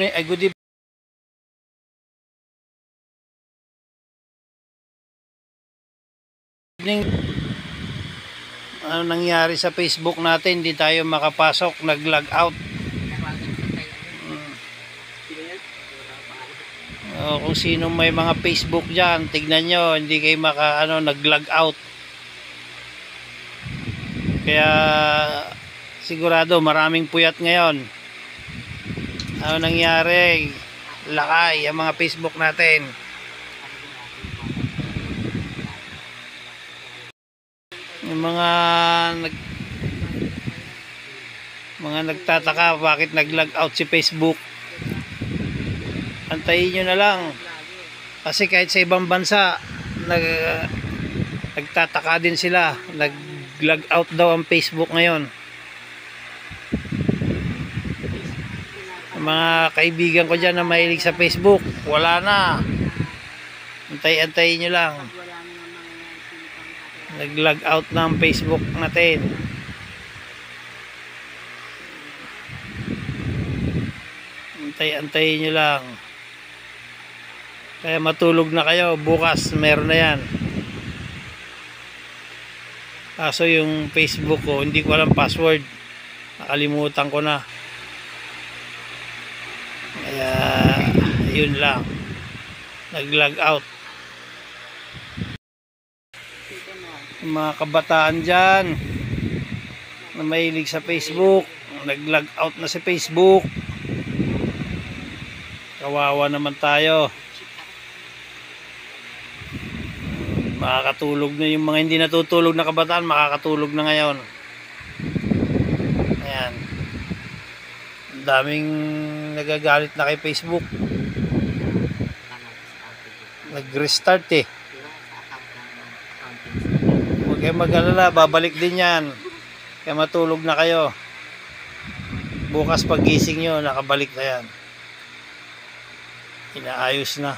morning, good evening. Ano nangyari sa Facebook natin? Hindi tayo makapasok, nag-log out. Kung sino may mga Facebook dyan, tignan nyo, hindi kayo nag-log out. Kaya sigurado maraming puyat ngayon. Ano nangyari? Lakay ang mga Facebook natin. Yung mga nagtataka bakit nag-log out si Facebook. Antayin nyo na lang. Kasi kahit sa ibang bansa nagtataka din sila. Nag-log out daw ang Facebook ngayon. Mga kaibigan ko dyan na mahilig sa Facebook, wala na. Antay-antayin nyo lang. Nag-log out na ang Facebook natin. Antay-antayin nyo lang. Kaya matulog na kayo, bukas meron na yan. Kaso yung Facebook ko, hindi ko alam password. Nakalimutan ko na. Kaya yun lang, nag-log out. Mga kabataan dyan na mahilig sa Facebook, nag-log out na si Facebook. Kawawa naman tayo. Makakatulog na yung mga hindi natutulog na kabataan, makakatulog na ngayon. Ayan, ang daming nagagalit na kay Facebook. Nag-restart eh. Huwag kayo mag-alala, babalik din yan. Kaya matulog na kayo. Bukas pag gising nyo, nakabalik na yan. Inaayos na.